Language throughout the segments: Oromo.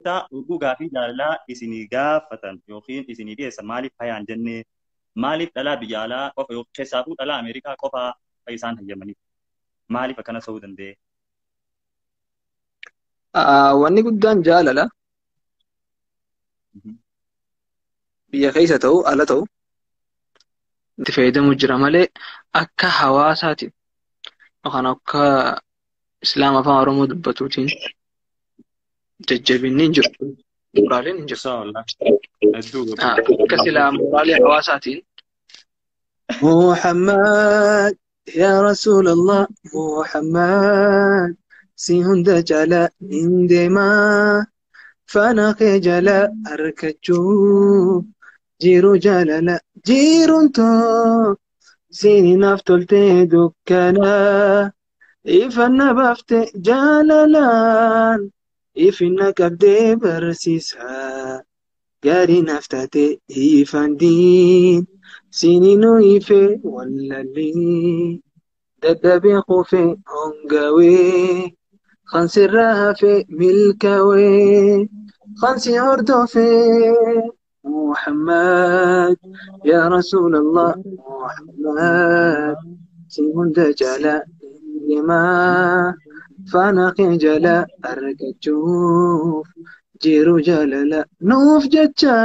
beektaa dhugaa fi jaalalaa isinii gaafatan yookiin isinii dhiyeessan maaliif hayaan jennee maaliif dhalaa biyya alaa qofa yookiin keessaafuu dhalaa Ameerikaa qofaa isaan hayyamaniif maaliif akkana ta'uu danda'e? Wanni guddaan jaalala biyya keessa ta'u ala ta'u itti fayyadamu jira malee akka hawaasaati yookaan akka islaama afaan oromoo dubbatuutiin jajjabinni hin jiru. Mooraaleen hin jiru. Akka silaa mooraalee hawaasaatiin Muhammad ya Rasuulallah Muhammad si hunda jala hin deemaa faana kee jala arkachuu jiru jaalala jiruun too siinaaf toltee dukkana ifanna baaftee jaalalaan ifinna qabdee barsiisaa gaarii naaf taatee ifaan diin sininuu ifee wallallee dadhabee qofee hongawee kan sirraa hafee milkaawee kan si hordofee Muhammad ya Rasuulallah Muhammad si hunda jala deemaa faana kee jala argachuuf jiru jaalala nuuf jecha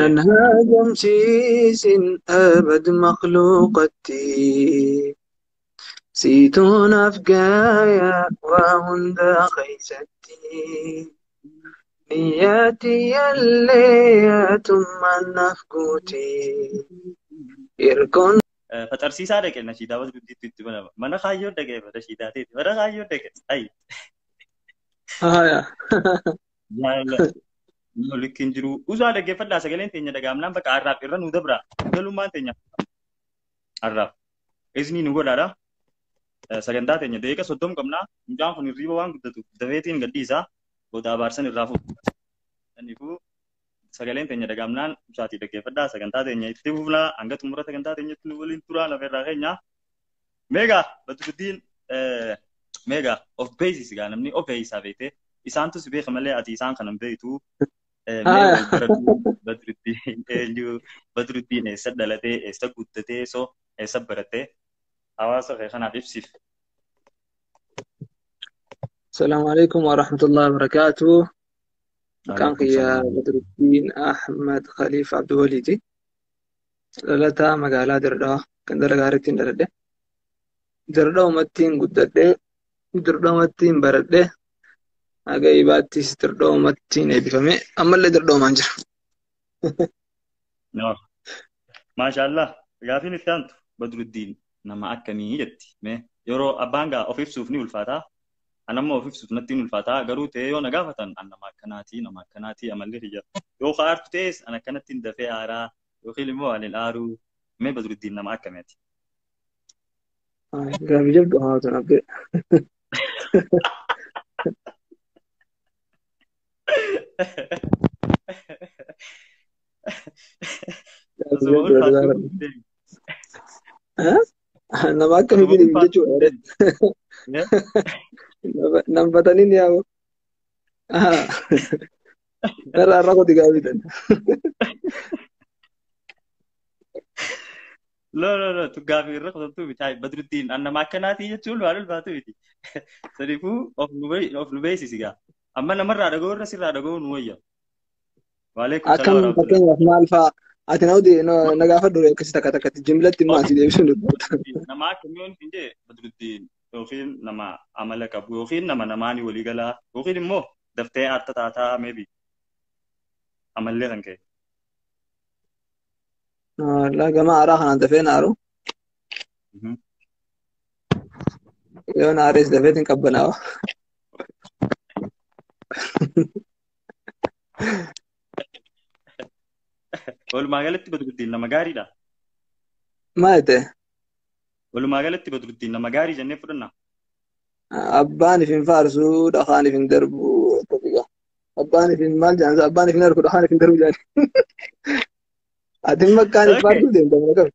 nan haajamsiisin abad makhluuqatti siituunaaf gaaya waa hunda keeysatti niyyaati yallee atummaan naaf guuti ergoon faxarsiisaa dhaqe nashiidaa was guddiitti itti banama mana kaayyoo dhaqe nashiidaa ta'eeti mana kaayyoo dhaqe ayi likin jiru usaa dhaggeeffadhaa sagaleen teenya dhagaamnaan bakka arraaf irra nu dabra galummaan teenya arraaf isinii nu godhaadha sagantaa teenya deeqa 30 qabnaa mucaan kun hirriiba waan guddatu dafeetiin gadhiisaa booda abaarsan irraa fuudhu kanaafuu sagaleen teenya dhagaamnaan usaatii dhaggeeffadhaa sagantaa teenya itti fufnaa hanga xumura sagantaa teenyatti nu waliin turaa lafarraa keenya meegaa Badruddin meegaa of beesis gaa namni of beeyisaa beekte isaantu si beeka malee ati isaan kanan beektu Badruddin eessa dhalatee eessa guddatee so eessa baratee hawaasa kee kanaaf ibsif. Assalamu alaikum wa rahmatullahi wa barakatuh. Kan kiyya Badruddin Ahmad Khalif Abdul Walidi dhalataa magaalaa Dirdawa kan dalagaa irratti dhaladhe Dirdawumattiin guddadhe Dirdawumattiin baradhe haga ibaattis Dirdawumattiin eebbifame ammallee Dirdawumaan jira. Maashaallah gaafiin itti aantu Badruddin nama akkamii jetti mee yeroo abbaan gaa of ibsuuf ni ulfaataa anamma of ibsuuf natti ni ulfaataa garuu ta'ee yoo na gaafatan nama akkanaatii amallee hiyya yoo qaartu ta'es an akkanattiin dafee aaraa yookiin immoo waliin aaruu mee Badruddin nama akkamiiti? Gaafii jabdu hawaatu nabbe. Nama akkamiitiin jechuudha. Namfatanii ni yaa'u. Narraa irraa kooti gaafitan. No, tu gaafii irra qotattuu bitaa Badruddin nama akkanaatii jechuun waan ulfaatu miti. Sadiifuu of nu beeksisi gaa. Amma namarraa dhagoo irra sirraa dhagoo nu wayya. Akkam fakkeenyaaf maal fa'a ati na gaafadhu akkasii takka takkatti jimlatti immoo asii deebisuun dubbatama. Nama akkamiin hin jee Badruddin yookiin nama amala qabu yookiin nama namaanii walii galaa yookiin immoo daftee aarta taataa maybe amallee kan ka'e. Gama aaraa kanaan dafee naaru. Yoo naarees dafeetiin qabbanaawa. Walumaa galatti Badruddin nama gaariidha. Maal ta'e? Walumaa galatti Badruddin nama gaarii jennee fudhanna. Abbaaniif hin faarsu dhaqaaniif hin darbu. Abbaaniif hin maal jaansa abbaaniif hin argu dhaqaaniif hin darbu jaani. Atin makkaaniif faarsu deemta mana qabu.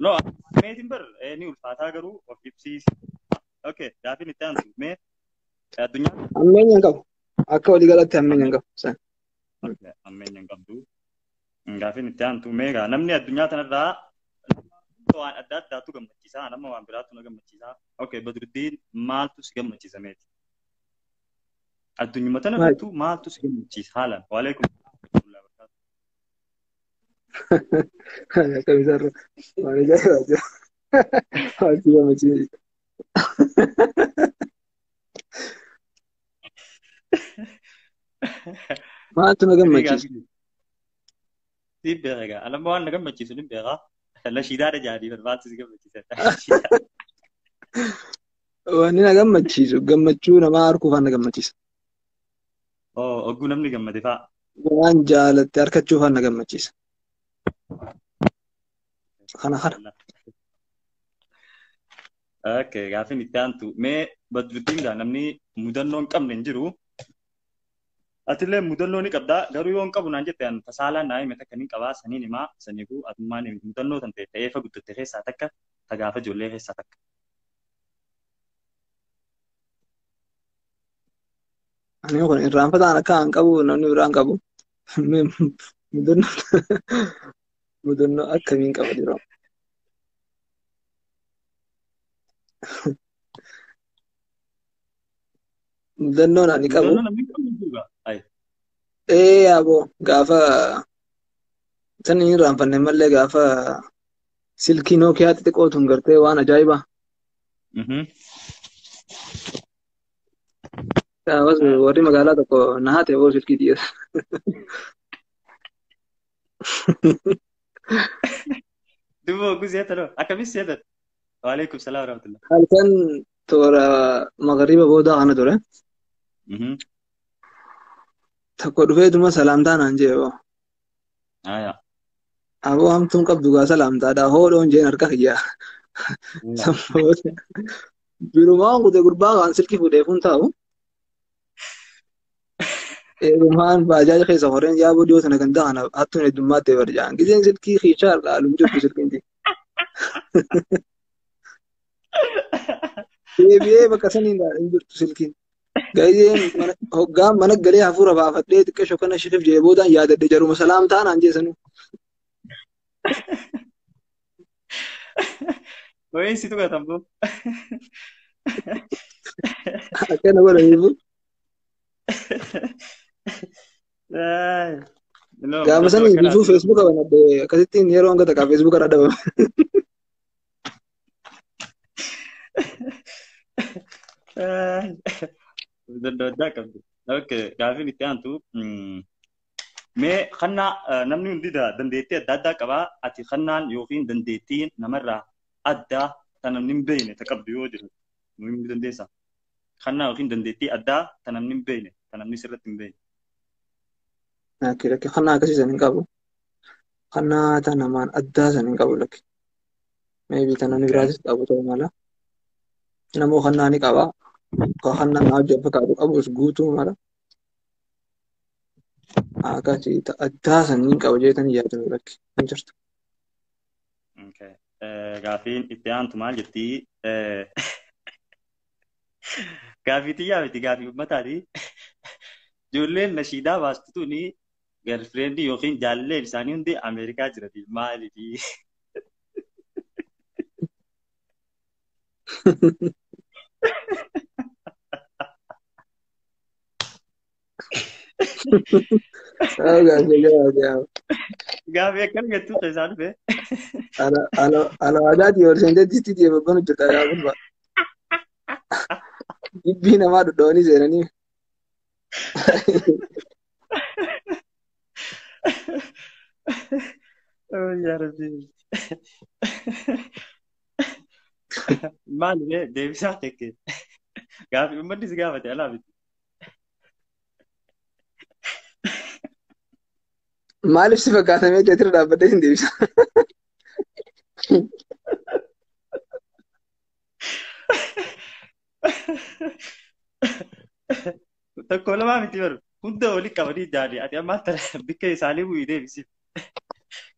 No, meetiin bar ni ulfaataa garuu of ibsiisi. Okay, gaafiin itti aantu mee addunyaa. Ammeenyaan qabu. akka walii galatti hammin hin qabu. Ammeen hin qabdu. Gaafiin itti aantu meeqa namni addunyaa kanarraa waan adda addaatu gammachiisa nama waan biraatu na gammachiisa. Okay, Badruddin maaltu si gammachiisa meeti? Addunyuma tana irrattu maaltu si gammachiisa haalan? Waalaikum Kamisarra waan ijaaraa waan si gammachiisa. Maaltu na gammachiisa? Si beeka. Alama waan na gammachiisu ni beeka. Lashiidaadha jaadii maaltu si gammachiisa? Wanni na gammachiisu gammachuu namaa harkuufaan na gammachiisa. Ogguu namni gammade fa'a. Waan jaalatte harkachuufaan na gammachiisa. Kana. Okay, gaafiin itti aantu mee Badruddin gaa namni mudannoo hin qabne hin jiru. Atillee mudannoo ni qabda garuu yoo hin qabu naan jette tasaalaan naa hime takka ni qabaa saniin himaa saniifuu atummaan mudannoo tan ta'e ta'eefa guddatte keessaa takka tagaafa ijoollee keessaa takka. Ani kun irraanfataan akka hin qabu namni biraan qabu. Mudannoo akkamiin qaba jira. Mudannoon ani qabu. Aboo gaafa san hin irraanfanne mallee gaafa silkii Nookiyaa xixiqqoo tun gartee waan ajaa'ibaa. Warri magaalaa tokko na haate boo silkii dhiyeessa. Duuba ogguu seetanoo akkamis seetan? Waalaikum salaam warahmatullah. Halkan toora magariiba booda kana ture. Tokko dhufeetuma salaamtaa naan jee boo. Aboo hamtuun qabdu gaa salaamtaadha hoodhoon jeen harka kiyyaa. Birumaan kute gurbaa kan silkii fuudheefuun taa'u. Eegumaan baajaaja keessa horeen yaaboo dhiyoo sana kan ta'an hattuun heddummaatti barjaan. Gizeen silkii kiichaa dhaalum jirtu silkiin ti. Deebi'ee bakka saniin hin jirtu silkiin. Ga'een hoggaan mana galee hafuura baafadhee xiqqee shokkana shiif jee boodaan yaadadde jaruma salaamtaa naan jeesanu. Wayinsitu gatambo. Akkana godhaniifu. Gaafa sanii biifuu feesbuuka banadde akkasittiin yeroo hanga takkaa feesbuuka irra dhabame. Dandadaa qabdu. Okay, gaafiin itti aantu mee kannaa namni hundi dandeettii adda addaa qabaa ati kannaan yookiin dandeettiin namarraa addaa tan namni hin beekne ta qabdu yoo jiru ni dandeessa. Kannaa yookiin dandeettii addaa tan namni hin beekne tan namni sirratti hin beekne. Lakkii kannaa akkasii san hin qabu. Kannaa tan namaan addaa san hin qabu lakki. Maybe tan namni biraatis qabu ta'uu mala. Namoo kannaa ni qabaa. Kannaa naa hojii fakkaatu qabus guutuu mala. Akkasii addaa san hin qabu jeetan yaadame lakki hin jirtu. Gaafiin itti aantu maal jettii? Gaafii xiyyaa miti gaafii uummataati. Ijoolleen nashiidaa baastutuuni girlfriendii yookiin jaalalleen isaanii hundi Ameerikaa jirati maaliifi? Gaafii akkan jettuu keessaa dhufe. Alaadaati yoo seenteetti deebiban hojjetaa yaa'uun ba'a. Gibbii namaa dhodhoonii seenanii. Oh ya Rabbi. Maali deebisaa tekke. Gaafii uummanni si gaafate alaa miti. Maaliif si fakkaatamee jeetira dhaabbadhee hin deebisa? Tokko lamaa miti baru hunda olii qabanii jaali ati ammaa tana bikka isaanii bu'ii deebisiif.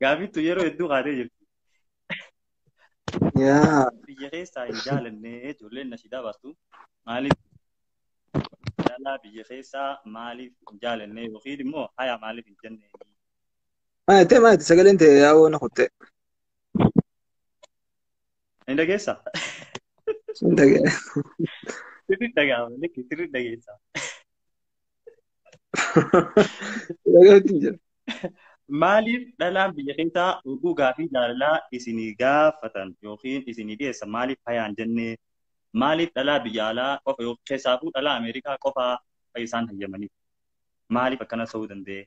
Gaafiittu yeroo hedduu kaatee jirti. Biyya keessaa hin jaalannee ijoolleen nashiidaa baastu maaliif dhalaa biyya keessaa maaliif hin jaalannee yookiin immoo hayaa maaliif hin jennee? maayete sagaleen ta'e yaa'oo na kutte. Hin dhageessaa? Sin dhaga'e. Sirriitti dhaga'ama likki sirriitti dhageessaa. Dhaga'uutti jira. Maaliif dhalaan biyya keessaa dhugaa fi jaalalaa isinii gaafatan yookiin isinii dhiyeessan maaliif hayaan jennee? Maaliif dhalaa biyya alaa qofa yookiin keessaafuu dhalaa Ameerikaa qofaa isaan hayyamaniif? Maaliif akkana ta'uu danda'e?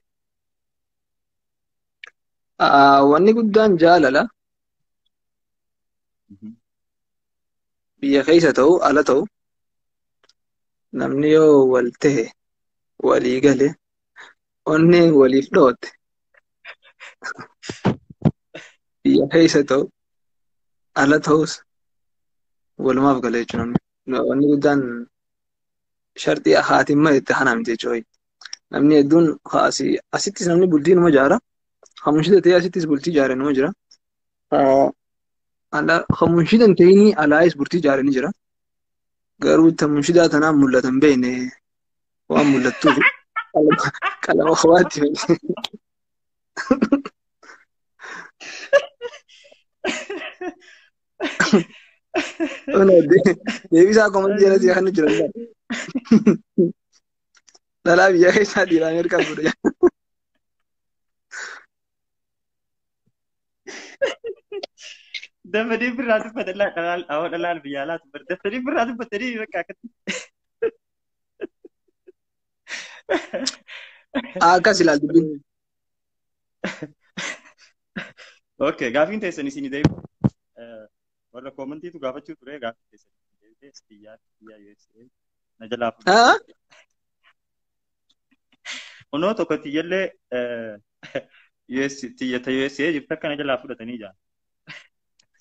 Wanni guddaan jaalala biyya keessa ta'u ala ta'u namni yoo wal ta'e walii gale onneen waliif dhoote biyya keessa ta'u ala ta'us walumaaf gala jechuun namni. Wanni guddaan shartii haatiin itti hanaamte jechuudha. Namni hedduun asittis namni bultii numa jaara. Hamushida ta'ee asittis bultii jaare numa jira. Hamushida hin ta'inii alaayis bultii jaare ni jira. Garuu hamushidaa tanaan mul'atan beekne waan mul'attuuf qalama qofaatti fayyadamu. Deebisaa komantii jalatti kan jiran dhalaa biyya keessaa dhiiraa Ameerikaa fuudha. Dafanii birraa dubbata dhalaan biyya alaa dubbata. Dafanii birraa dubbatanii bakka akkatti. Akkas ilaaltu bin. Okay, gaafiin teessan isin deebi'u. Warra komantiitu gaafachuu ture gaafiin teessan xiyyaa USA na jalaa fuudhee. Onoo tokko xiyyallee xiyyata USA jirtu akka na jalaa fudhatanii jira.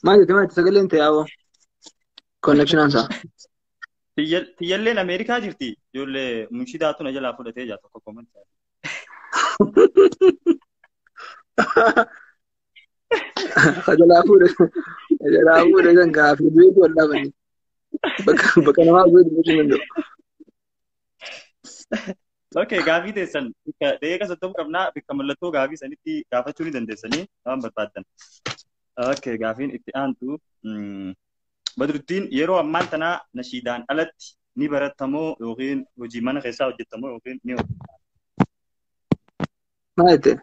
Maal sagaleen ta'e yaa'oo connection isaa. Xiyyalleen Ameerikaa jirti ijoollee munshidaatu na jalaa fudhatee jira tokko komantii. Jalaa fuudhe kan gaafii du'eetu wal dhaabanii bakka namaa bu'ee dubbachuu danda'u. Okay, gaafii teessan deeqa 30 qabnaa bakka mallattoo gaafii sanitti gaafachuu ni dandeessanii waan barbaadan. Okay, gaafiin itti aantu Badruddin yeroo ammaan tanaa nashiidaan alatti ni baratamoo yookiin hojii mana keessaa hojjetamoo yookiin ni hojjetama? Maal jettee?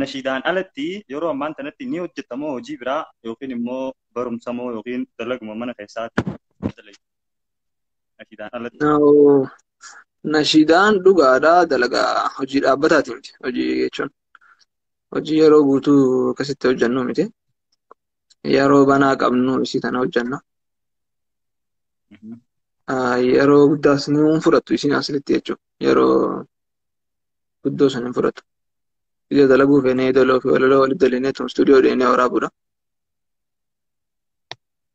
Nashiidaan alatti yeroo ammaan tanatti ni hojjetamoo hojii biraa yookiin immoo barumsamoo yookiin dalaguma mana keessaatti nashiidaan alatti. Nashiidaan dhugaadhaa dalagaa hojii dhaabbataati miti. Hojii jechuun hojii yeroo guutuu akkasitti hojjennu miti. Yeroo banaa qabnu isii tana hojjenna. Yeroo guddaas ni fudhattu isiin asilitti jechuudha. Yeroo guddoo san hin fudhattu. Biyya dalaguu feenee daloo fi walaloo walitti dalinee tun stuudiyoo deemnee waraabudha.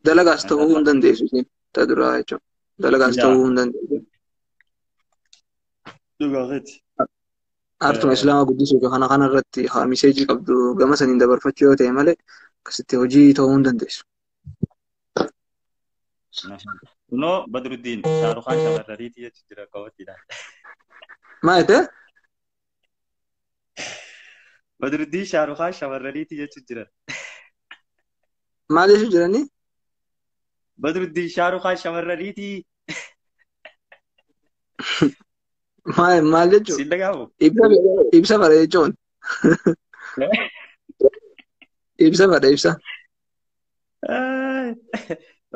Dalagaas ta'uu hin dandeessu isiin ta duraa jechuudha. Dalagaas ta'uu hin dandeessu. Artuma Islaamaa guddisuu kana irratti miseejii qabdu gama saniin dabarfachuu yoo ta'e malee akkasitti hojii ta'uu hin dandeessu. Kunoo Badruddin Shaarukaan shamarrariitii jechuun jira qabattiidhaan. Maal jettee? Badruddin Shaarukaan shamarrariitii jechuun jira. Maal jechuun jiranii? Badruddin Shaarukaan shamarrariitii. Maal jechuun? Siin dhagaamu? Ibsa bara jechuun. Ibsa bara ibsa.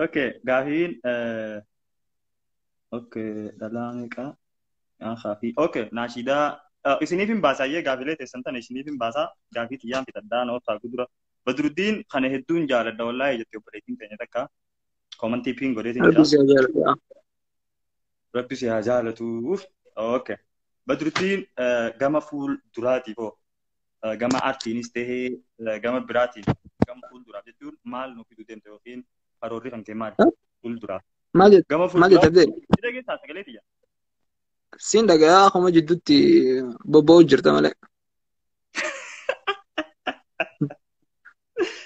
Okay, gaafiin okay dhalaa meeqa? Okay, naashidaa isiniif hin baasayyee gaafilee teessan tana isiniif hin baasaa gaafii xiyyaan fixadhaa na ooftaa gudura. Badruddin kana hedduun jaaladha wallahi jettee obboleettiin keenya takka komantii piin godheetiin jira. Rabbi si haa jaalatuuf. Okay. Badruddin gama fuul duraatiif hoo gama artiinis tahee gama biraatiin gama fuul duraaf jechuun maal nuuf fiduu deemte yookiin karoorri kan kee maali? Fuul duraaf. Gama fuul duraaf. Dhageessaa sagalee xiyya. Siin dhagayaa akkuma jidduutti bobba'uu jirta malee.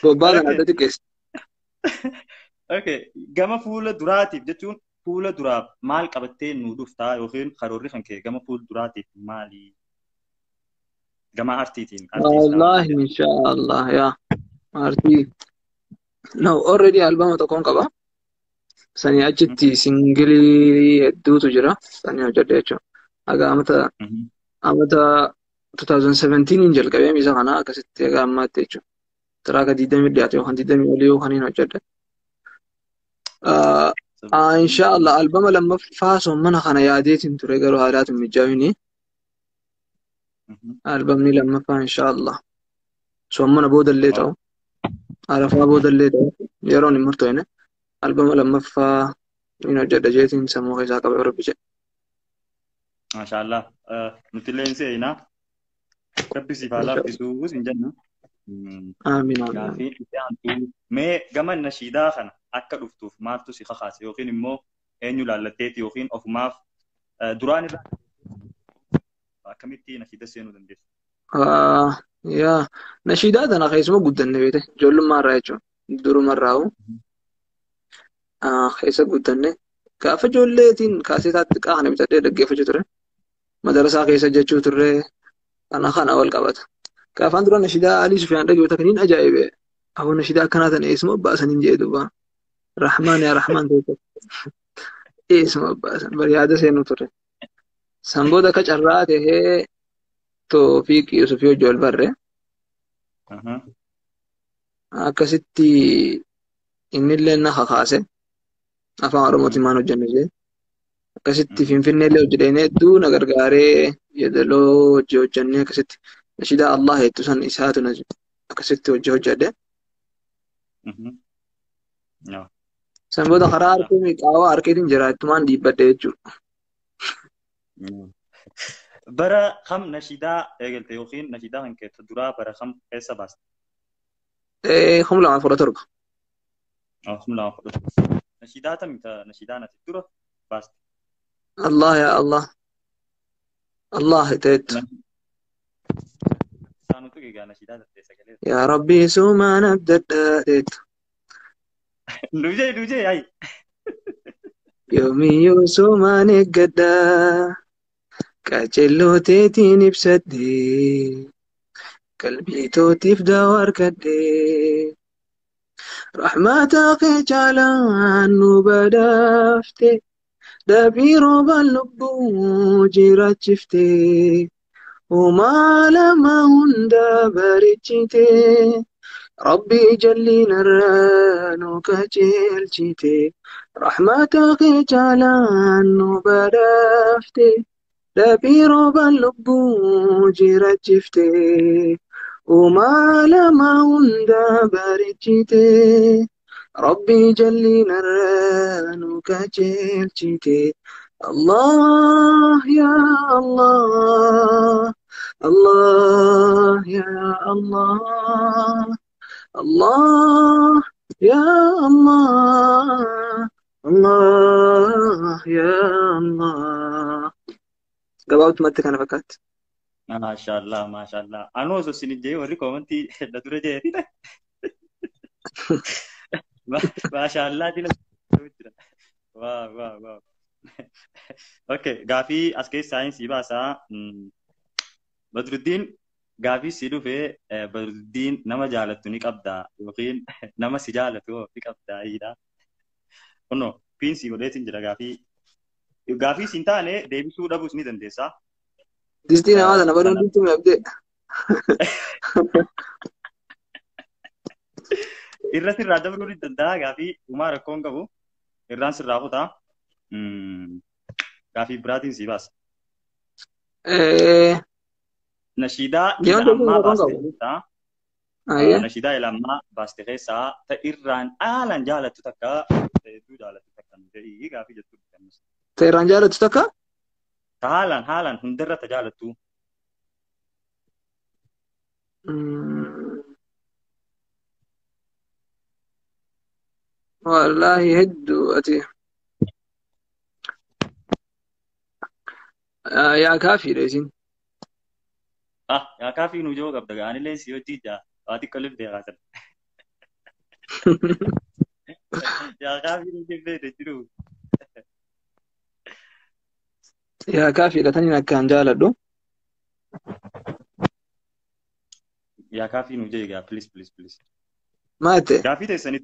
Bobbaa kana adda xiqqeessa. Okay. Gama fuula duraatiif jechuun fuula duraa maal qabattee nu dhuftaa yookiin karoorri kan kee gama fuula duraatiif maali? Gama artiitiin artiistaa والله wajjin jedha. إن شاء الله يا أرتي no already album tokkoon qaba sanii achitti singilii hedduutu jira sanii hojjedhe jechuudha haga amata 2017 jalqabee isa kana akkasitti haga ammaatti jechuudha tiraaka 20 dhiyaate yookaan 20 olii yookaan hin hojjedhe insha Allah albama lammaffaa sommana kana yaadeetiin ture garuu haalaatu mijaa'ini albamni lammaffaa insha Allah sommana boodallee ta'u arafaa boodallee ta'u yeroon hin murtoofne albama lammaffaa hin hojjedha jeetiin sammuu keessaa qaba Rabbi jedhe. Maashaallah. Nuti illee hin seeyinaa. Rabbi siif haa laaffisuu sin jenna. Amiin. Gaafii itti aantuu mee gama nashiidaa kana akka dhuftuuf maaltu si kakaase yookiin immoo eenyu laallatteeti yookiin ofumaaf duraan irraa akkamitti nashiida seenuu dandeessu? Yaa nashiidaa tana keessuma guddanne beete ijoollummaa irraa jechuudha durumarraa'u keessa guddanne gaafa ijoolleetiin kaaseetaatti qaana bitadhee dhaggeeffachaa ture madarasaa keessa jechuu turre kana wal qabata gaafaan dura nashiidaa Alii Sufyaan dhaggeeffata kaniin ajaa'ibe aboo nashiidaa akkanaa tan eessuma baasaniin jedhe duuba Rahmaan yaa Rahmaan ta'e eessuma baasan bari yaada seenuu ture san booda akka carraa tahee Toofiiq Yusufii hojii wal barre akkasitti innillee na kakaase afaan Oromootiin maan hojjenne jee akkasitti Finfinneellee hojjedheenee hedduu na gargaaree yeedaloo hojii hojjennee akkasitti nashiidaa Allah hedduu san isaatu na akkasitti hojii hojjedhe. San booda karaa harkee qaawaa harkeetiin jiraattumaan dhiibbadhe jechuudha. Bara kam nashiidaa eegalte yookiin nashiidaa kan keessa duraa bara kam keessa baaste? 2017. 2017. Nashiidaa tamita nashiidaa nati dura baaste? Allah yaa Allah. Allah ta'etu. Saanutu egaa nashiidaa tattee sagalee. Yaa Rabbi sumaan abdadhaa ta'etu. Lujee ayi. Yoomiyyuu sumaan eeggadhaa. Qaceelloo teetiin ibsadhee qalbii tootiif daawaa argadhee rahmata kee caalaan nu badhaaftee daabii roobaan lubbuu jiraachiftee uumaa lama hunda bareechitee rabbii jallinarraa nu qajeelchitee rahmata kee caalaan nu badhaaftee daabii roobaan lubbuu jiraachiftee uumaa lama hunda bareechitee rabbii jallinarraa nu qajeelchitee Allah yaa Allah Allah yaa Allah Allah yaa Allah Allah yaa Allah gabaabumatti kana fakkaatti. Maashaallah. Anoo osoo isin ijjee warri koomantii na dura jeetidha. Maashaallah dina jira. Waaw. Okay, gaafii as keessa saayinsii baasaa. Badruddin gaafii si dhufee Badruddin nama jaalattu ni qabdaa yookiin nama si jaalatu ni qabdaa jedha. Kunoo piinsii godheetiin jira gaafii siin taane deebisuu dhabuus ni dandeessaa. Distii namaa sana baduun dintuu mi'abdee. Irra sirraa dabaluu ni danda'a gaafii dhumaa rakkoon qabu irraan sirraa kutaa gaafii biraatiin si baasa. Nashiidaa ilaamaa baaste keessaa nashiidaa ilaamaa baaste keessaa irraan haalaan jaalattu takka hedduu jaalattu takka ta'ii gaafii jettu. Irraan jaalattu takka? Haalaan hundarra ta jaalattu. Wallaahi hedduu ati yaa kaafiidha isin. Yaa kaafii nu joo qabda gaanillee si hojii jaa waa xiqqoo liftee haasan. Yaa kaafii nu jibbee jiru. yaa kaafiidha taniin akkaan jaaladhu. Yaa kaafii nu jee egaa please. Maal ta'e? Gaafii teessaniif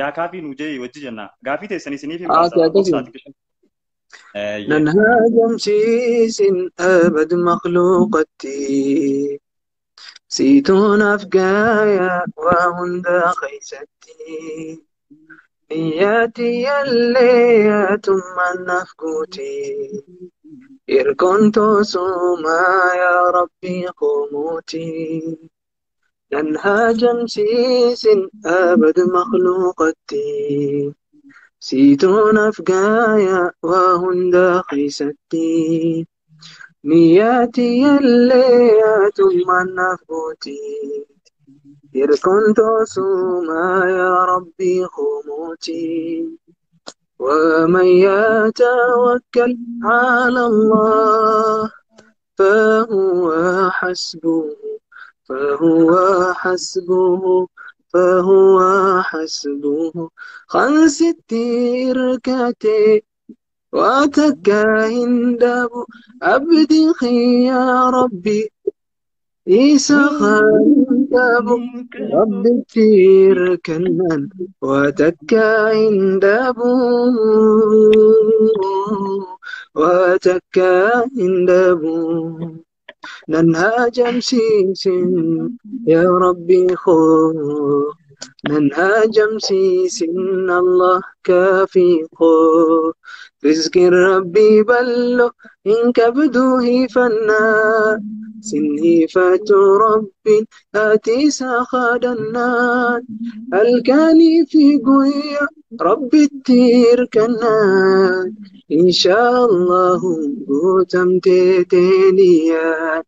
yaa kaafii nu jee wajji jenna. Gaafii teessanii isiniif hin Haa baasa. akkasii. Obsaati kishan. ننهاجم سيس أبد مخلوقتي سيتون أفقايا وهند خيستي نياتي اللي ثم نفقوتي إركنت سوما يا ربي قوموتي ننهاجم سيس أبد مخلوقتي سيتون أفقايا وهند خيستي نياتي اللي ثم نفوتي إذ كنت سوما يا ربي خموتي ومن يتوكل على الله فهو حسبه فهو حسبه فهو حسبه خمس التركتي وتكاهن عبد يا ربي عيسى خندب ربي تركنن وتكاهن وتكاهن ننهاجم سيس يا ربي خو ننهاجم سيس الله كافي خو رزق ربي بلو إن كبدوه فنا سنهفة رب آتي ساخدنا الكاني في قوية رب التير كنان إن شاء الله قوتم تيتينيان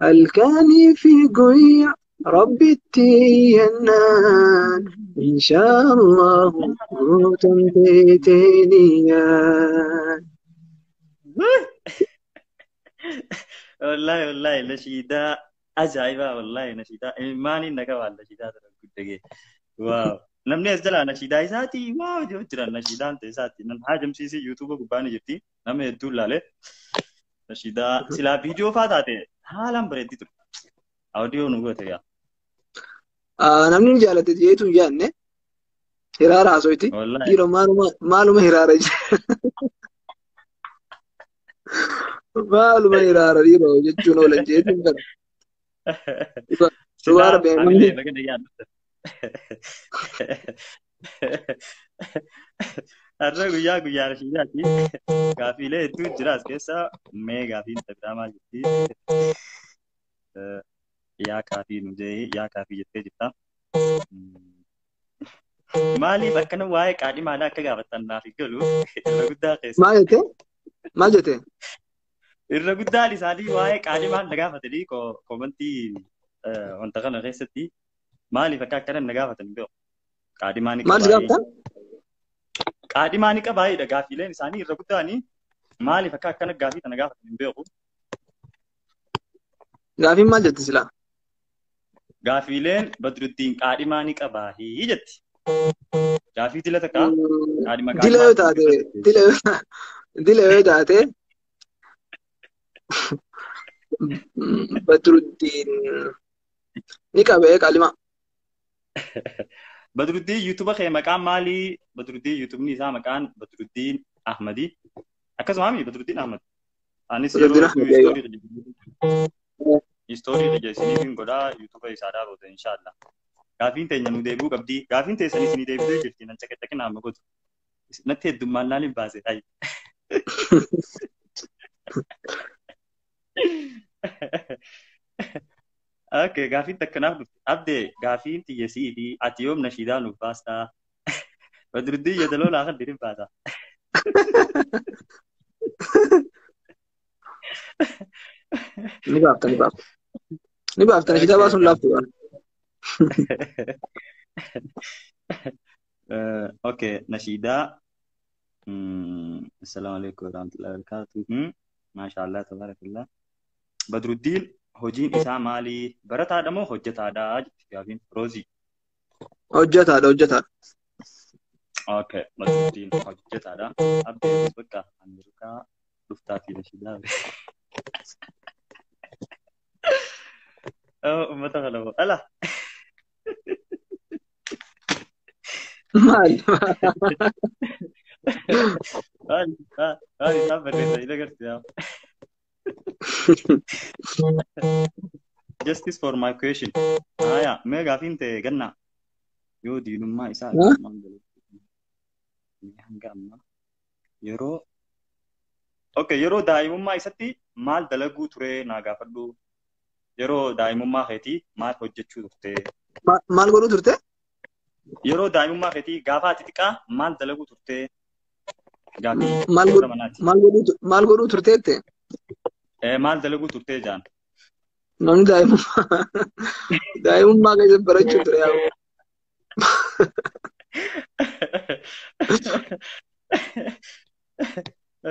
الكاني في قوية رب التينان إن شاء الله قوتم تيتينيان والله نشيدة أجايبة والله نشيدة إيماني نكوا نشيدة ترى واو namni as jalaa nashiidaa isaati waaw jiran nashiidaan ta'e isaati nan haajamsiisee yuutuuba gubbaanii jirti nama hedduu ilaale nashiidaa silaa viidiyoo faa taate haalaan bareeddi ture audiyoo nu goote yaa. Namni ni jaalate jeetu hin jaanne hiraara haasoyti dhiiroo maaluma hiraara maaluma hiraara dhiiroo jechuun oolan jeetu hin kana. Subaara beekamni. Har'a guyyaa nashiidaati. Gaafiilee hedduu jira as keessa mee gaafiin Instagraamaa jirti. Yaa kaafii nu jee yaa kaafii jettee jirta. Maaliif akkana waa'ee qaadhimaadhaa akka gaafattan naaf hin galu irra guddaa keessa. Maal jettee? Maal jettee? Irra guddaan isaanii waa'ee qaadhimaan na gaafatanii koomantii wanta kana keessatti maaliif akka akkana na gaafatan hin beeku. Qaadhimaan Maal gaafatan? Qaadhimaan qabaayedha gaafiileen isaanii irra guddaanii maaliif akka akkana gaafii kana gaafatan hin beeku. Gaafiin maal jetti silaa? Gaafiileen Badruddiin qaadhimaan qabaahii jetti. Gaafii dila takka qaadhima Dila yoo taate dila yoo taate Badruddiin ni qabee qalima. Badruddiin yuutuuba kee maqaan maalii? Badruddiin yuutuubni isaa maqaan Badruddiin Ahmadi. Akkasuma Badruddiin Ahmad. Anis istoorii ijjeessinii fi godhaa yuutuuba isaa daawwatu inshaallah. Gaafiin teenya nu deebi'uu qabdi. Gaafiin teessanii isinii deebisee jirti. Nan caqacaqina amma gootu. Natti heddummaan naan hin baase ta'i. Okay, gaafiin takkanaaf dhufte. Abdee gaafiin tiyyesii fi ati yoom nashiidaa nuuf baastaa? Badruddiin yeedaloo laakan diriin baasa. Ni baafta. Ni baafta nashiidaa baasuun laaftu waan. Okay, nashiidaa. Assalamualaikum warahmatullahi wabarakatuh. Mashallah tabarakallah. Badruddiin hojiin isaa maali? Barataadha moo hojjetaadha jetti gaafiin Roozii. Hojjetaadha. Okay, Badruddiin hojjetaadha. Abdii bakka Ameerikaa dhuftaa fi nashidaa. Uummata kana ala. Maal? Maali isaan barreessa ina garsiisa. Justice for my question. Haya, mee gaafiin ta'e ganna yoo diinummaa isaa hanga ammaa yeroo yeroo daa'imummaa isatti maal dalaguu ture naa gaafadhu. Yeroo daa'imummaa keetii maal hojjechuu turte? Maal godhuu turte? Yeroo daa'imummaa keetii gaafa ati xiqqaa maal dalaguu turte? Maal godhuu turteette? Maal dalaguu turte jaan? Namni daa'imummaa keessa barachuu ture yaa.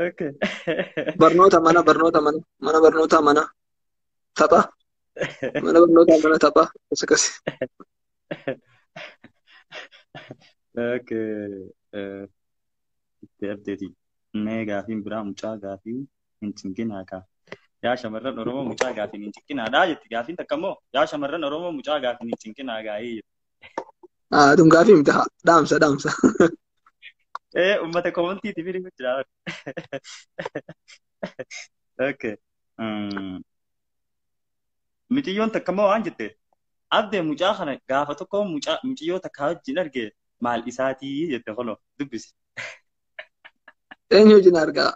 Okay. Barnoota mana tapha. Mana barnootaa mana tapha. Akkas. Okay. Itti abdeeti. Mee gaafiin biraa mucaa gaafii hin cinqinaa kaa. Yaa shamarran Oromoo mucaa gaafiin hin cinqinaadhaa jetti. Gaafiin takka immoo yaa shamarran Oromoo mucaa gaafiin hin cinqinaa gaa'ii jetti. Tun gaafii miti dhaamsa. Uummata komantiiti fi dhiibu jira. Okay. Miciyyoon takka immoo waan jette abdee mucaa kana gaafa tokko muciyyoo takka wajjin arge maal isaatii jette kono dubbisi. Eenyu wajjin argaa?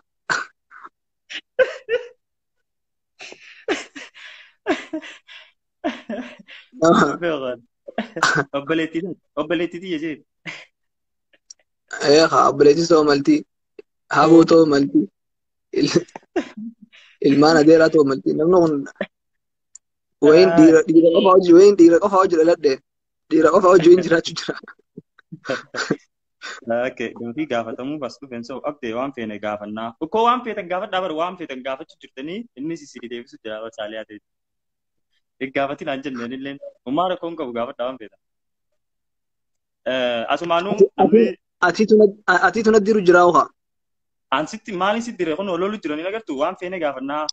Obboleettiitii jechee. Obboleettis ta'uu malti. Haboo ta'uu malti. Ilmaan adeeraa ta'uu malti. Namni kun wayin dhiira qofa hojii dhaladhe. Dhiira qofa hojii hin jiraachuu jira. Okay, gaafii gaafatamuu as dhufeen so abdee waan feene gaafannaa. Ukkoo waan feetan gaafadhaa bara waan feetan gaafachuu jirtanii innis isin deebisu jira saaliyaa ta'e. Gaafatiin aan jenneen illee ummaa rakkoon qabu gaafadhaa waan feetan. Asumaanuu ati tuna diru jiraa uha. Ansitti maaliin sitti diree kun ololu jiranii agartu waan feene gaafannaa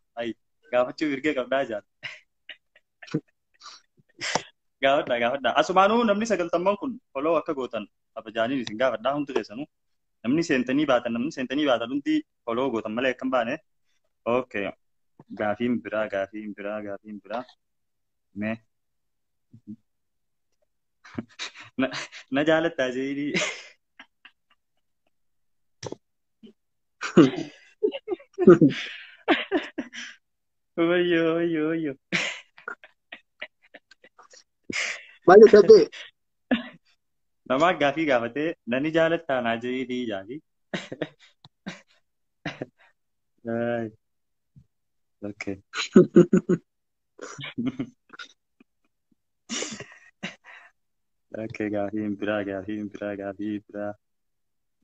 gaafachuu ergee qabdaa jaata. Gaafadhaa. Asumaanuu namni 90 kun foloo akka gootan abajaaniin isin gaafadhaa hundi keessanuu. Namni seentanii baatan hundi foloo gootan malee akka hin baane. Okay. Gaafiin biraa. Mee. Na jaalattaa jeedii. Wayyo. Maal jettee? Namaa gaafii gaafatee nani jaalattaa naa jeedii jaati. Okay. Okay, gaafiin biraa.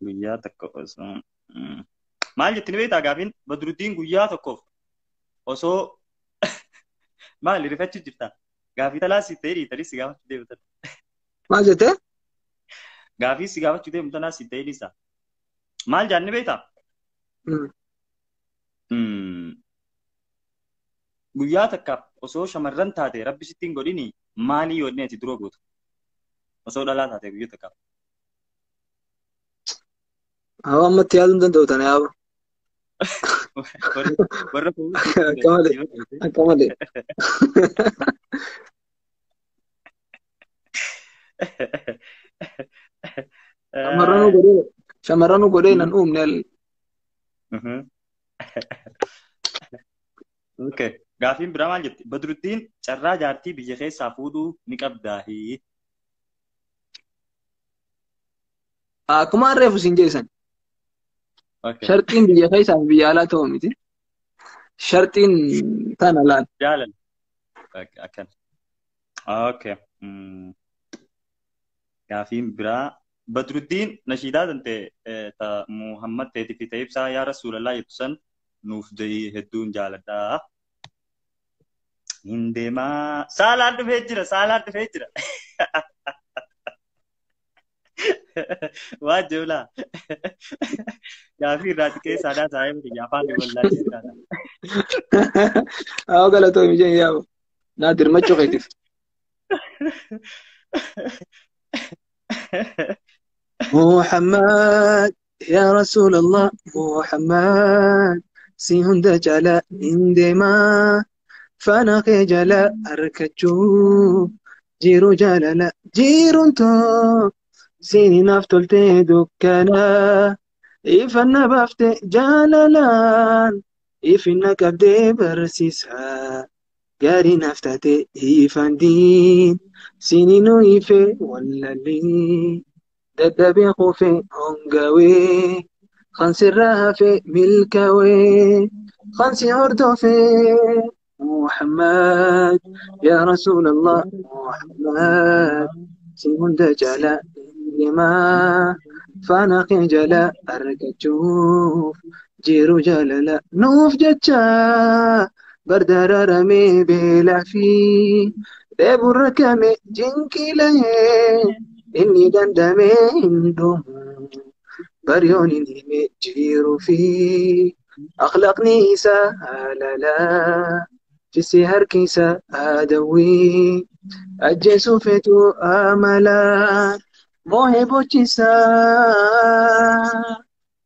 Guyyaa tokko osoo. Maal jettini beektaa gaafiin Badruddiin guyyaa tokkoof osoo maal rifachuu jirta? Gaafii talaa si ta'ee dhiitanii si gaafachuu deemtan. Maal jettee? Gaafii si gaafachuu deemtanaa si ta'ee dhiisa. Maal jaanni beektaa? Guyyaa takkaaf osoo shamarran taate rabbi sitti hin godhini maalii yoonni ati dura gootu? Osoo dhalaa taate guyyaa takkaaf. Hawa ammatti yaaduu hin danda'u tana yaaba. Akka malee. Shamarranuu godhee nan uumne. Okay. Gaafiin biraa maal jetti? Badruddiin carraa jaartii biyya keessaa fuudhuu ni qabdaahi. Akkuma reefu siin jeessan. Sharxiin biyya keessaa biyya alaa ta'uu miti. Sharxiin tana laal. Jaalala. Akkana. Okay. Gaafiin biraa Badruddiin nashiidaa tante Muhammad ta'eetii fi ta'ibsaa yaa Rasuulallah jettu san nuuf jayii hedduun jaaladhaa. Hindeemaa saalaan dhufee jira. Wajula. Gaafii irraati keessa aadaa saayee miti afaan wallaalchisiidhaan. Haa galatoo mijeen yaa'u. Naa dirmachuu keetiif. محمد يا رسول الله محمد سيهند جلا عندما فنقي جلا أركجو جيرو جلا لا جيرونتو سيني نفتل تدكنا إفن بفت جلالان إفن كبدي برسيسها قاري نفتتي إفن دين سيني نويفي ولا لي دبي خوفي هنقوي خنسي الرهفي ملكوي خنسي هردوفي محمد يا رسول الله محمد سيمون دجالا لما فانقي جلا أركجوف جيرو جلالا نوف جتشا بردار رمي بلا في ديبو الركمي جنكي ليه إني دندمي عندهم بريوني نيمي جيرو في أخلاقني سهللا في السهر كيسا أدوي أجيسو فتو أملا موهبو جيسا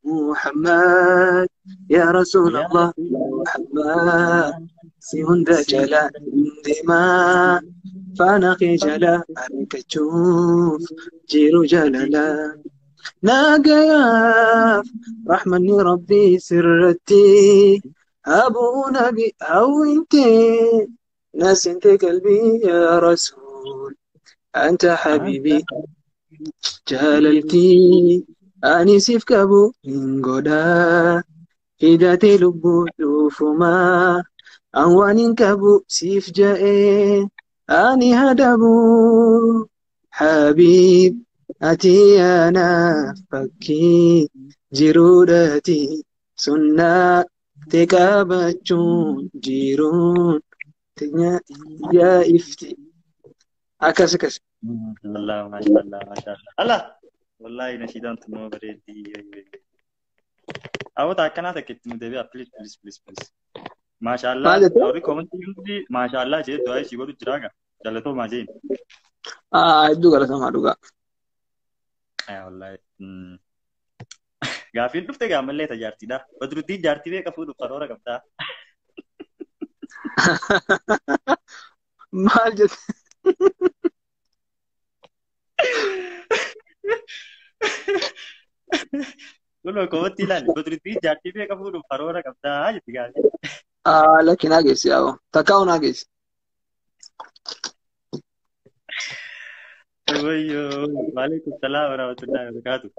محمد يا رسول الله محمد سيهن جلا عندما فانقي جلا أركجوف جيرو جلالا ناقياف رحمني ربي سرتي أبو نبي أو انتي ناس انت قلبي يا رسول أنت حبيبي جلالتي أني سيف كابو من قدا في ذاتي لبو دوفما أوان كابو سيف جائي أني هدبو حبيب أتي أنا فكي جرودتي سنة تكابتشون جيرون تنيا يا إفتي أكاس الله ما شاء الله ما شاء الله. الله والله نشيدان تنو بريدي. أو تاكنا تكتم دبي بليز بليز بليز بليز. ما شاء الله. أوري كومنتي يمدي ما شاء الله جد دعاء سيقولوا جراغا. جلتو ما جين. دوغا سما دوغا. والله. Gaaffiin dhufte gaammallee tajaajiltidha. Badruutiin jaartii beeka fuudhuuf karoora qabdaa. Maal jette? Kunoo koomatti ilaali. Badruutiin jaartii beeka fuudhuuf karoora qabdaa jetti gaafii. Lakki naa geessi yaa'u. Takkaa'u naa geessi. Wayyoo. Waalaikum salaam warahmatullahi wabarakatuh.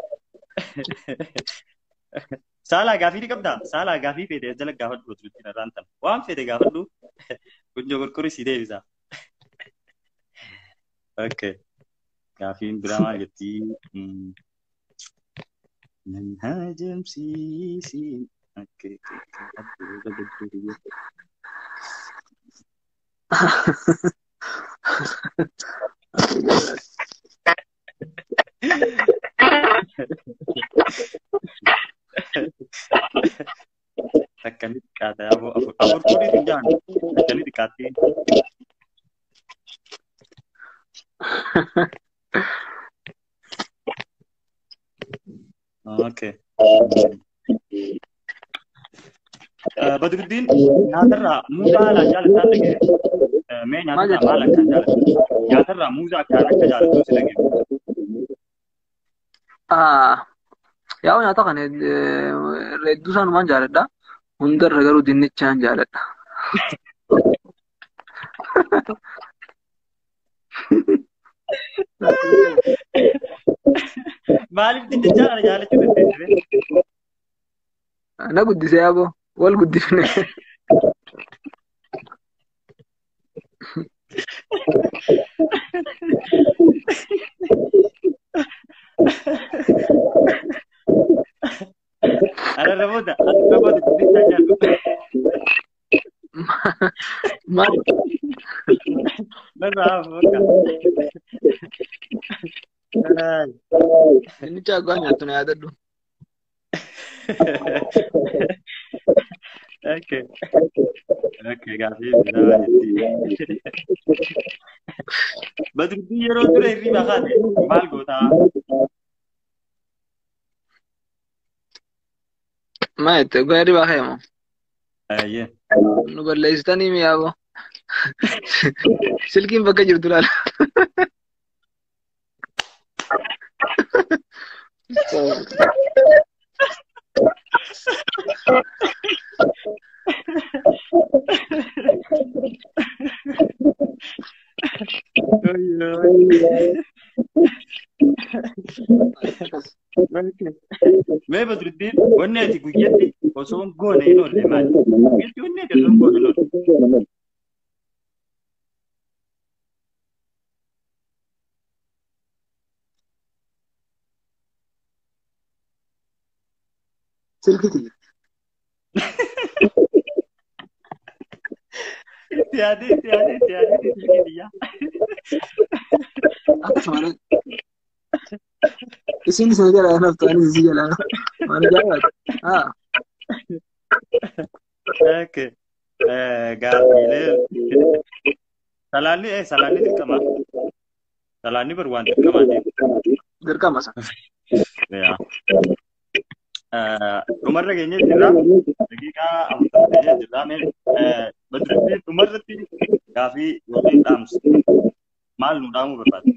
Saalaa gaafii ni qabdaa? Saalaa gaafii fedhe jala gaafadhu badruutiin irraan tan. Waan fedhe gaafadhu kunjoo qorqorri si deebisa. Okay. Gaafiin biraa maal jettii? Nan hajamsiisin. Okay. Akkamitti qaata afur fuudhiif hin jaanu akkamitti qaattiin. Okay. Badruddin nyaatarraa muuzaa haalaan jaalataan dhagee mee nyaatarraa maal akkaan jaalatu? Nyaatarraa muuzaa akkaan akka jaalatu si dhagee. Yaa'u nyaata kana hedduu isaanumaan jaaladha. Hundarra garuu dinnichaan jaaladha. Maaliif dinnichaan kana jaalachuu dandeessise? Na guddisee yaaboo wal guddifne. Ada remoda dinnichaan jaallu. Maal? Narraa fuudha. Dinnicha abbaa nyaattu na yaadadhu. Okay. Okay, gaaffii biraa jetti. Badruddin yeroo dura hirriba kaate maal gootaa? Maa jette gaarii baa ka'e moo? Ayyee. Nu balleessitanii mi'aa boo? Silkiin bakka jirtu laala. Mee Badruddin wanni ati guyyatti osoo hin goone hin oolle maali? Guyyatti wanni ati osoo hin goone hin oolle. Silkiti. Itti yaadee silkii biyyaa. Akkasumas isin isa jala naftu anis isi jala waan jaallatu. Okay. Gaaffiilee salaanni dirqama. Salaanni bar waan dirqamaati. Dirqama isa. Dhumarra keenya jirra. Daqiiqaa 40 keenya jirra. Badruddin dhumarratti gaaffii yookiin dhaamsa maal nu dhaamuu barbaada?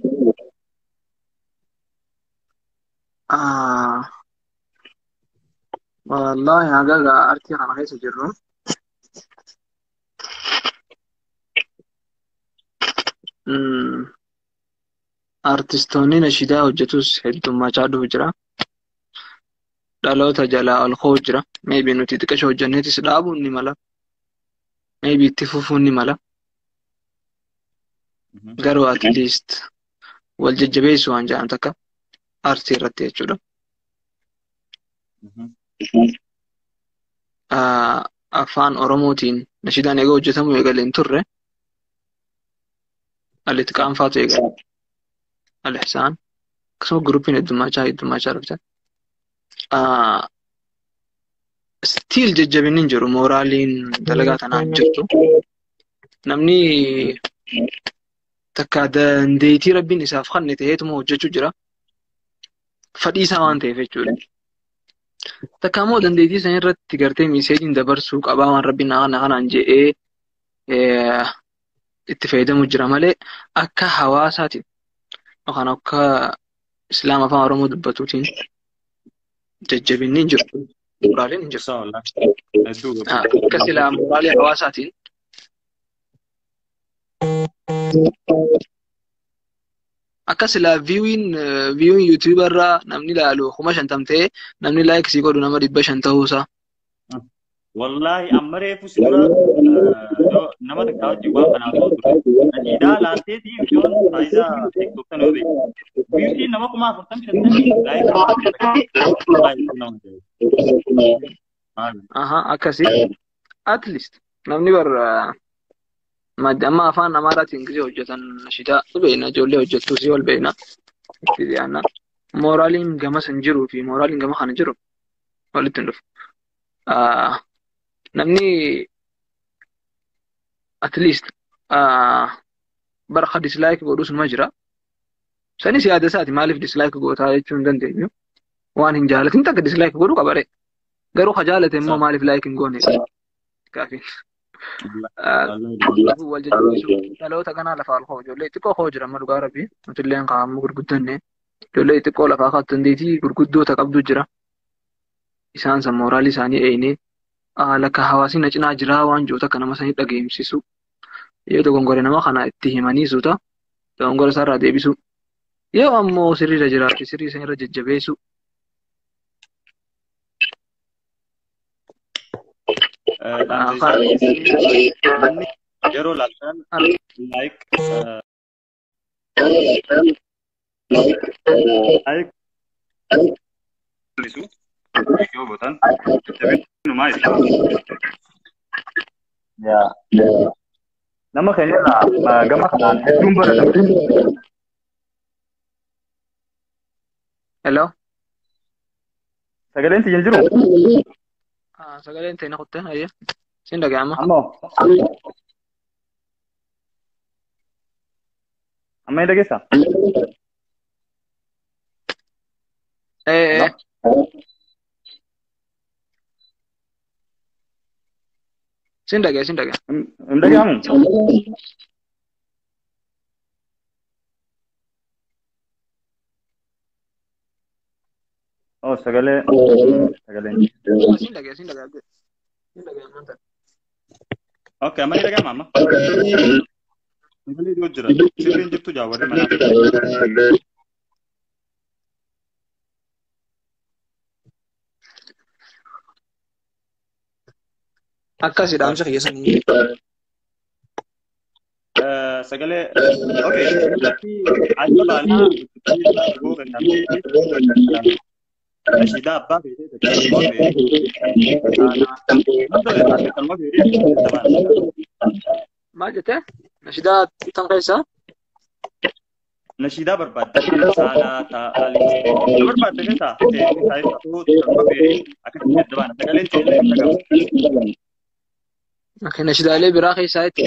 Wallahi hagaga artii kana keessa jirru. Artistoonni nashiidaa hojjetus heddummachaa dhufu jira. Dhaloota jalaa ol ka'uu jira. Maybe nuti xiqqasho hojjenneetis dhaabuun ni mala. Maybe itti fufuun ni mala. Garuu at least wal jajjabeessu waan jedhan takka artii irratti jechuudha. Afaan Oromootiin nashiidaan egaa hojjetamu eegalee hin turre. Al-Itqaan faatu eegale. Al-Ihsaan akkasuma gurupiin heddummachaa dhufte. Stiil jajjabinni hin jiru. Mooraaliin dalagaa tanaan jirtu. Namni takka dandeettii rabbiin isaaf kenne ta'eetuma hojjechuu jira. Fedhii isaa waan ta'eef jechuudha. Takka immoo dandeettii sana irratti gartee miseejiin dabarsuu qabaa waan rabbiin kanaan jedhee itti fayyadamu jira malee akka hawaasaatiin yookaan akka Islaama afaan Oromoo dubbatuutiin jajjabinni hin jiru. Moraaliin hin jiru. Akka silaa moraalii hawaasaatiin akka silaa viiwiin yuutuubar irraa namni ilaalu 50 ta'ee namni laayik sii godhu nama 500 ta'uusaa. Wallahi amma reefu sura nama takkaa hojii waan kanaaf ta'u ture. Nashiidaa laanteetii ijoon faayidaa TikTok sana yoo beeku. Viiwtiin nama 40 akkasii at least namni barra amma afaan Amaaraatiin Ingilizii hojjetan nashiidaa beekna ijoollee hojjettuu si wal beekna. Itti dhiyaanna. Mooraaliin gamas hin jiruu fi mooraaliin gama kana jiru walitti hin dhufu. Namni at least bara dislike godhus nima jira. Sanis yaada isaati maaliif dislike gootaa jechuu hin dandeenyu. Waan hin jaalatin takka dislike godhuu qabare. Garuu ka jaalate immoo maaliif like hin goone gaafiin. Wal jajjabeessu dhaloota kanaa lafaa ol ka'u ijoollee xiqqoo ka'uu jira amma dhugaa rabbii nuti illee qaama gurguddanne ijoollee xiqqoo lafaa ka'u dandeettii gurguddoota qabdu jira. Isaan san mooraalii isaanii eeynee lakka hawaasni na cinaa jiraa waan jiru takka nama sanii dhageemsisu. Yoo dogongore nama kana itti himanii suuta dogongora isaarraa deebisu. Yoo ammoo sirriirra jiraate sirrii sanirra jajjabeessu. Yeroo laaltan yoo gootan jajjabeessumaa nama keenyarraa gama kanaan hedduun baratamu. hello Sagaleen tiyya jiru. sagaleen ta'e na kutte hayya sin dhaga'ama Ammoo. Amma hin dhageessaa? eh sin dhaga'e Hin dhaga'amu? Oh, sagaleen. sin dhaga'e sin dhaga'e Okay, amma ni dhaga'ama amma. Sagalee dhiyoo jira. Sirriin jirtu jaawwarri manaa. akkasi dhaamsa kiyyasanii Sagalee. Okay, adda baanaa. Nashidaa abbaa beekee maal jette nashidaa tan keessa nashidaa barbaadde saalaa taa'aa barbaadde keessaa akkasitti adda baana sagaleen ta'e okay nashidaalee biraa keessaa itti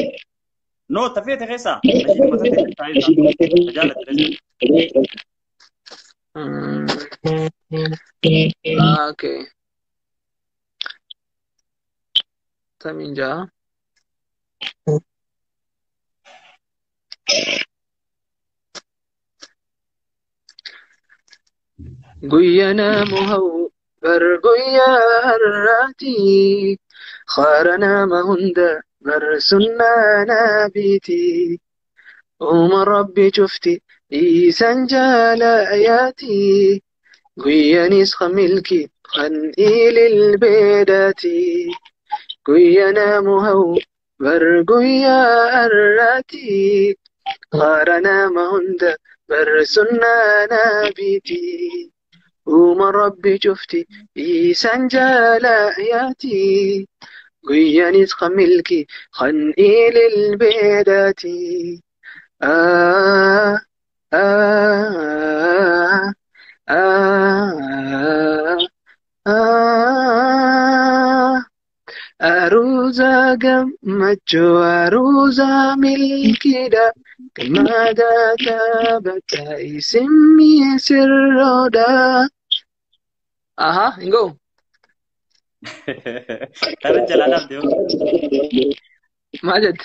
no tafeete keessaa nashiduma tafeete jaalatte okay taminja guyyana muhau barguyyaa har'aati خارنا مهند برسنا نبيتي ربي شفتي إيسان جال آياتي قيانيس خملكي خنئيل البيداتي قيانا مهو برقيا أراتي خارنا مهند برسنا نبيتي ربي شفتي إيسان جال آياتي قيانيس خملكي خنئيل البيداتي أروزا قمتشو أروزا ملكدا كمادا تابتا اسمي سرودا إنجو رجل أنا بديو ما جد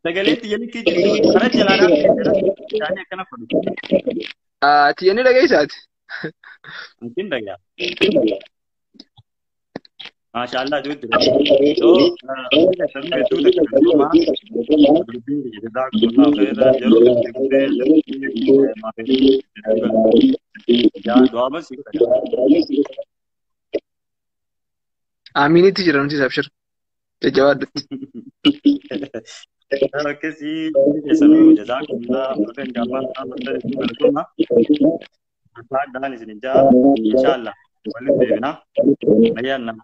sagalee tiyyanii kee jirtu karaa jalaadhaan isaanii akkana fudhu. Tiyyanii dhageessaati. Antiin dhagaa. Maashaallah jiru jira. So sabni hedduu dhaggeeffama. Dubbiin biyya irraa kunuunaa fayyada yeroo itti guddee yaa du'aama si godha. Aminitti jira nuti abshir. Jajjabaadhu. Akkasi keessanuu jazaakumullah warreen gaafatan amantan itti galtuma. Addaan isin ijaa inshallah walitti deebina. Nayyaan naaf